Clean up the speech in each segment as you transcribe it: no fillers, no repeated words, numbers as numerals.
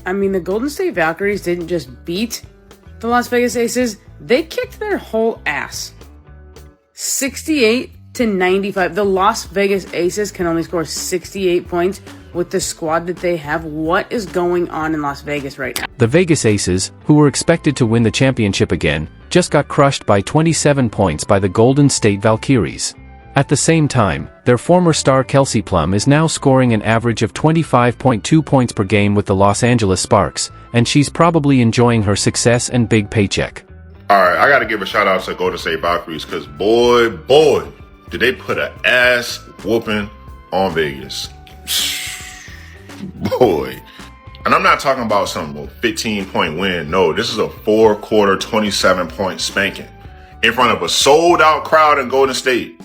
I mean, the Golden State Valkyries didn't just beat the Las Vegas Aces, they kicked their whole ass. 68-95. The Las Vegas Aces can only score 68 points with the squad that they have. What is going on in Las Vegas right now? The Vegas Aces, who were expected to win the championship again, just got crushed by 27 points by the Golden State Valkyries. At the same time, their former star Kelsey Plum is now scoring an average of 25.2 points per game with the Los Angeles Sparks, and she's probably enjoying her success and big paycheck. Alright, I gotta give a shout out to Golden State Valkyries, because boy, did they put an ass whooping on Vegas. Boy. And I'm not talking about some 15-point win. No, this is a 4-quarter, 27-point spanking in front of a sold-out crowd in Golden State.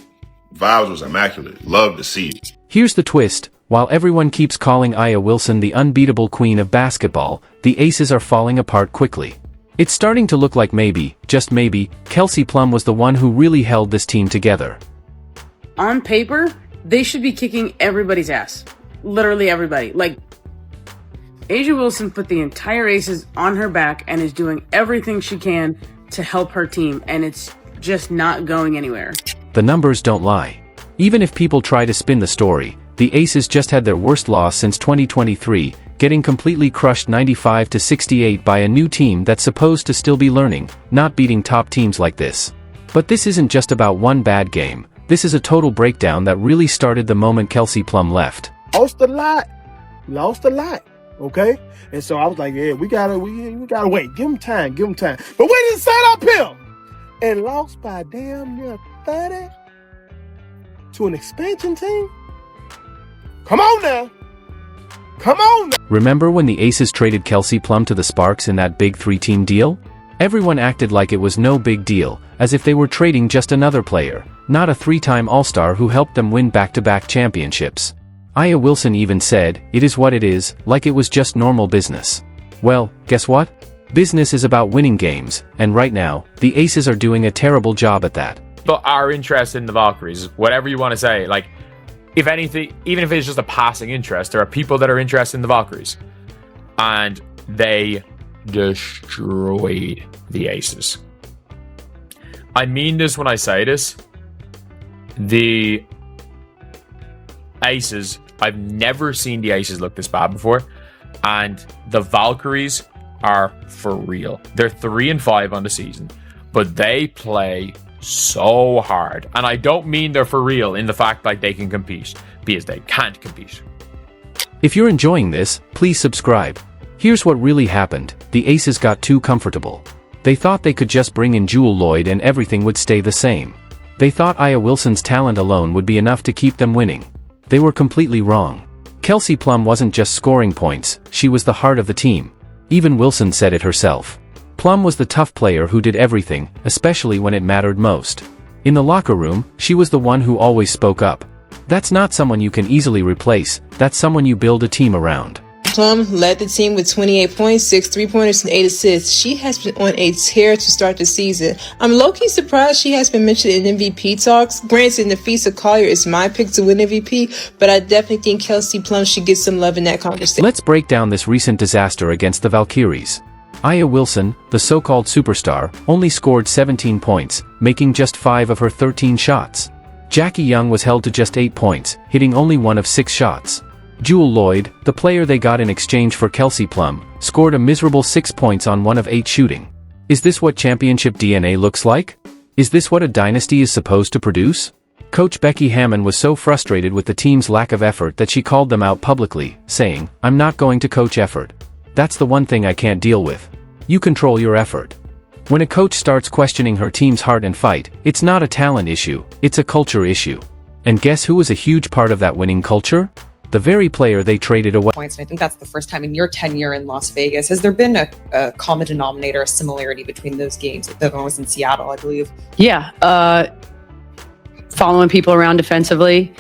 Vibes was immaculate. Love to see it. Here's the twist. While everyone keeps calling A'ja Wilson the unbeatable queen of basketball, the Aces are falling apart quickly. It's starting to look like maybe, just maybe, Kelsey Plum was the one who really held this team together. On paper, they should be kicking everybody's ass. Literally everybody. Like, A'ja Wilson put the entire Aces on her back and is doing everything she can to help her team, and it's just not going anywhere. The numbers don't lie. Even if people try to spin the story, the Aces just had their worst loss since 2023, getting completely crushed 95-68 by a new team that's supposed to still be learning, not beating top teams like this. But this isn't just about one bad game. This is a total breakdown that really started the moment Kelsey Plum left. Lost a lot, okay? And so I was like, yeah, we gotta wait. Give him time. But we didn't set up him and lost by damn near 30 to an expansion team. Come on now. Remember when the Aces traded Kelsey Plum to the Sparks in that big 3-team deal? Everyone acted like it was no big deal, as if they were trading just another player, not a 3-time All-Star who helped them win back-to-back championships. A'ja Wilson even said, "It is what it is," like it was just normal business. Well, guess what? Business is about winning games, and right now, the Aces are doing a terrible job at that. But our interest in the Valkyries, whatever you want to say, like, if anything, even if it's just a passing interest, there are people that are interested in the Valkyries. And they destroyed the Aces. I mean this when I say this. The Aces, I've never seen the Aces look this bad before. And the Valkyries are for real. They're 3-5 on the season, but they play so hard. And I don't mean they're for real in the fact like they can compete, because they can't compete. If you're enjoying this, please subscribe. Here's what really happened. The Aces got too comfortable. They thought they could just bring in Jewel Lloyd and everything would stay the same. They thought A'ja Wilson's talent alone would be enough to keep them winning. They were completely wrong. Kelsey Plum wasn't just scoring points, she was the heart of the team. Even Wilson said it herself. Plum was the tough player who did everything, especially when it mattered most. In the locker room, she was the one who always spoke up. That's not someone you can easily replace, that's someone you build a team around. Plum led the team with 28 points, 6 3-pointers, and 8 assists. She has been on a tear to start the season. I'm low-key surprised she has been mentioned in MVP talks. Granted, Nafisa Collier is my pick to win MVP, but I definitely think Kelsey Plum should get some love in that conversation. Let's break down this recent disaster against the Valkyries. A'ja Wilson, the so-called superstar, only scored 17 points, making just 5 of her 13 shots. Jackie Young was held to just 8 points, hitting only 1 of 6 shots. Jewel Lloyd, the player they got in exchange for Kelsey Plum, scored a miserable 6 points on 1 of 8 shooting. Is this what championship DNA looks like? Is this what a dynasty is supposed to produce? Coach Becky Hammon was so frustrated with the team's lack of effort that she called them out publicly, saying, "I'm not going to coach effort. That's the one thing I can't deal with. You control your effort." When a coach starts questioning her team's heart and fight, it's not a talent issue, it's a culture issue. And guess who was a huge part of that winning culture? The very player they traded away. Points, and I think that's the first time in your tenure in Las Vegas. Has there been a common denominator, a similarity between those games? The one was in Seattle, I believe. Yeah, following people around defensively,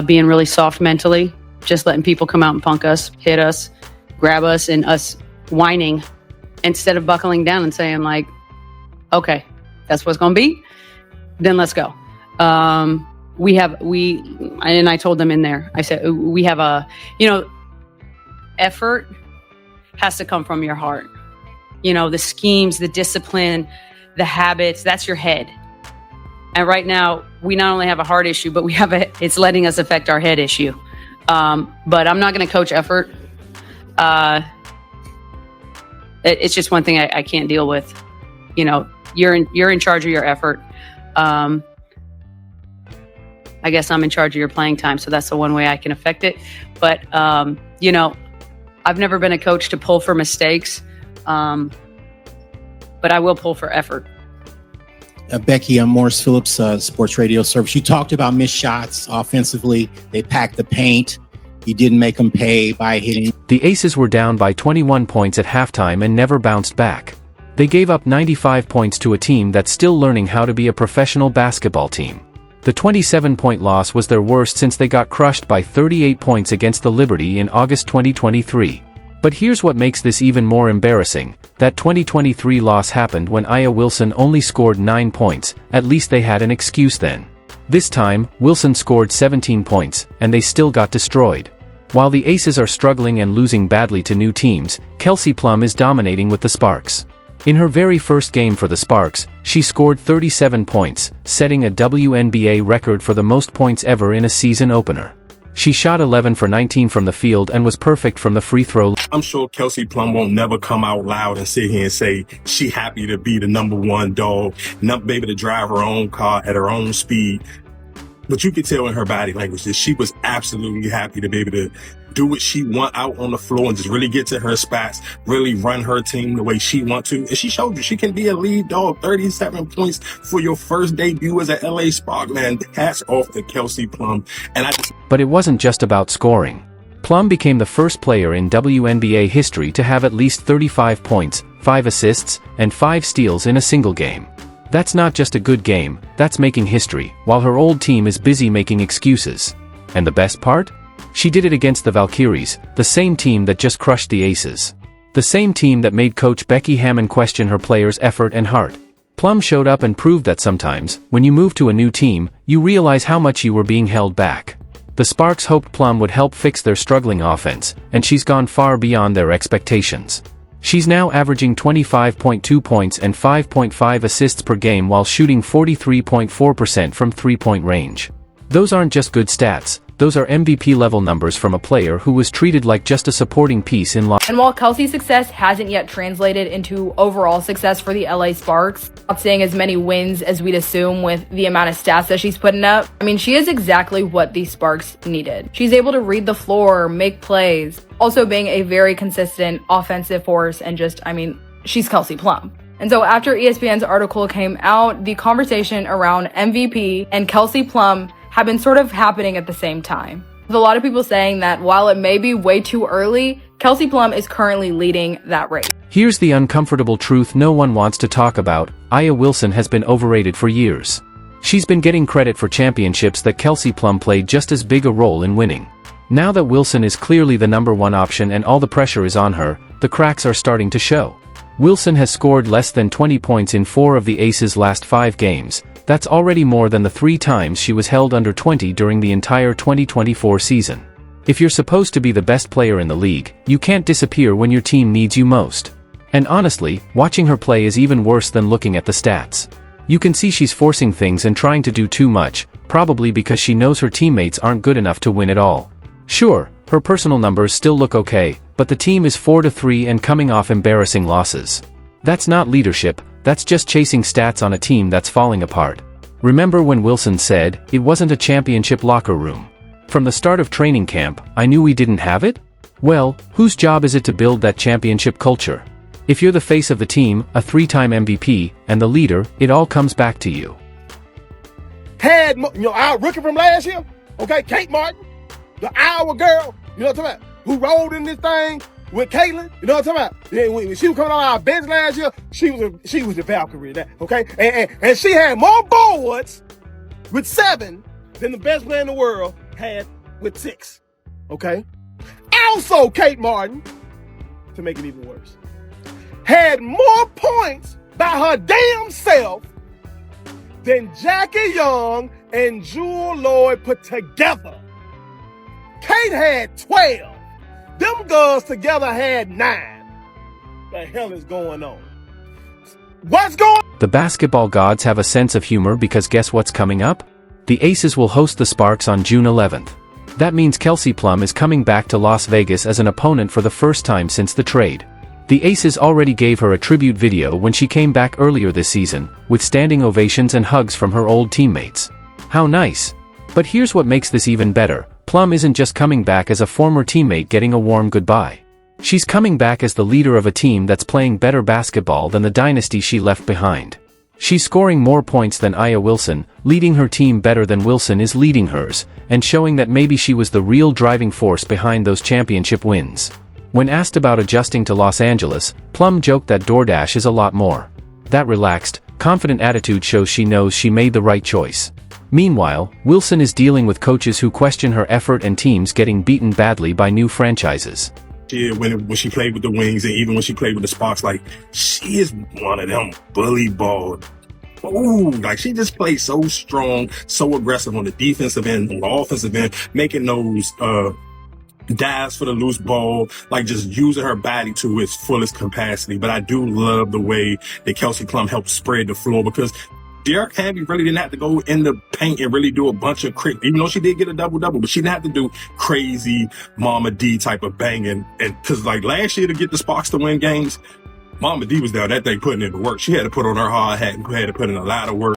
being really soft mentally, just letting people come out and punk us, hit us, grab us, and us whining instead of buckling down and saying like, okay, that's what's going to be, then let's go. And I told them in there, I said, we have effort has to come from your heart. You know, the schemes, the discipline, the habits, that's your head. And right now, we not only have a heart issue, but it's letting us affect our head issue. But I'm not going to coach effort. It's just one thing I can't deal with. You know, you're in charge of your effort. I guess I'm in charge of your playing time, so that's the one way I can affect it. But you know, I've never been a coach to pull for mistakes, but I will pull for effort. Becky, on Morris Phillips Sports Radio Service, you talked about missed shots offensively. They packed the paint. You didn't make them pay by hitting. The Aces were down by 21 points at halftime and never bounced back. They gave up 95 points to a team that's still learning how to be a professional basketball team. The 27-point loss was their worst since they got crushed by 38 points against the Liberty in August 2023. But here's what makes this even more embarrassing. That 2023 loss happened when Aya Wilson only scored 9 points, at least they had an excuse then. This time, Wilson scored 17 points, and they still got destroyed. While the Aces are struggling and losing badly to new teams, Kelsey Plum is dominating with the Sparks. In her very first game for the Sparks, she scored 37 points, setting a WNBA record for the most points ever in a season opener. She shot 11 for 19 from the field and was perfect from the free throw. I'm sure Kelsey Plum won't never come out loud and sit here and say she happy to be the number one dog, not be able to drive her own car at her own speed. But you could tell in her body language that she was absolutely happy to be able to do what she want out on the floor and just really get to her spots, really run her team the way she want to. And she showed you she can be a lead dog. 37 points for your first debut as a LA Spark, man. Hats off to Kelsey Plum. But it wasn't just about scoring. Plum became the first player in WNBA history to have at least 35 points, 5 assists, and 5 steals in a single game. That's not just a good game, that's making history, while her old team is busy making excuses. And the best part? She did it against the Valkyries, the same team that just crushed the Aces. The same team that made coach Becky Hammon question her players' effort and heart. Plum showed up and proved that sometimes, when you move to a new team, you realize how much you were being held back. The Sparks hoped Plum would help fix their struggling offense, and she's gone far beyond their expectations. She's now averaging 25.2 points and 5.5 assists per game while shooting 43.4% from three-point range. Those aren't just good stats, those are MVP-level numbers from a player who was treated like just a supporting piece in And while Kelsey's success hasn't yet translated into overall success for the LA Sparks, not seeing as many wins as we'd assume with the amount of stats that she's putting up, I mean, she is exactly what the Sparks needed. She's able to read the floor, make plays, also being a very consistent offensive force, and just, I mean, she's Kelsey Plum. And so after ESPN's article came out, the conversation around MVP and Kelsey Plum have been sort of happening at the same time. With a lot of people saying that while it may be way too early, Kelsey Plum is currently leading that race. Here's the uncomfortable truth no one wants to talk about. Aya Wilson has been overrated for years. She's been getting credit for championships that Kelsey Plum played just as big a role in winning. Now that Wilson is clearly the number one option and all the pressure is on her, the cracks are starting to show. Wilson has scored less than 20 points in 4 of the Aces' last 5 games. That's already more than the 3 times she was held under 20 during the entire 2024 season. If you're supposed to be the best player in the league, you can't disappear when your team needs you most. And honestly, watching her play is even worse than looking at the stats. You can see she's forcing things and trying to do too much, probably because she knows her teammates aren't good enough to win it all. Sure, her personal numbers still look okay, but the team is 4-3 and coming off embarrassing losses. That's not leadership, that's just chasing stats on a team that's falling apart. Remember when Wilson said, "It wasn't a championship locker room. From the start of training camp, I knew we didn't have it"? Well, whose job is it to build that championship culture? If you're the face of the team, a 3-time MVP, and the leader, it all comes back to you. Our rookie from last year, okay, Kate Martin, the Iowa girl, you know what I'm talking about, who rolled in this thing with Caitlin, you know what I'm talking about? Yeah, when she was coming on our bench last year, she was a Valkyrie, okay? And she had more boards with 7 than the best player in the world had with 6, okay? Also, Kate Martin, to make it even worse, had more points by her damn self than Jackie Young and Jewel Lloyd put together. Kate had 12. Them girls together had 9. The hell is going on? What's going on? The basketball gods have a sense of humor because guess what's coming up? The Aces will host the Sparks on June 11th. That means Kelsey Plum is coming back to Las Vegas as an opponent for the first time since the trade. The Aces already gave her a tribute video when she came back earlier this season, with standing ovations and hugs from her old teammates. How nice. But here's what makes this even better. Plum isn't just coming back as a former teammate getting a warm goodbye. She's coming back as the leader of a team that's playing better basketball than the dynasty she left behind. She's scoring more points than Aya Wilson, leading her team better than Wilson is leading hers, and showing that maybe she was the real driving force behind those championship wins. When asked about adjusting to Los Angeles, Plum joked that DoorDash is a lot more. That relaxed, confident attitude shows she knows she made the right choice. Meanwhile, Wilson is dealing with coaches who question her effort and teams getting beaten badly by new franchises. Yeah, when she played with the Wings and even when she played with the Sparks, like, she is one of them bully ball. Ooh, like, she just plays so strong, so aggressive on the defensive end, on the offensive end, making those dives for the loose ball, like just using her body to its fullest capacity. But I do love the way that Kelsey Plum helped spread the floor, because Derek Hamby really didn't have to go in the paint and really do a bunch of even though she did get a double-double, but she didn't have to do crazy Mama D type of banging. And because like last year to get the Sparks to win games, Mama D was down that thing putting in the work. She had to put on her hard hat and had to put in a lot of work.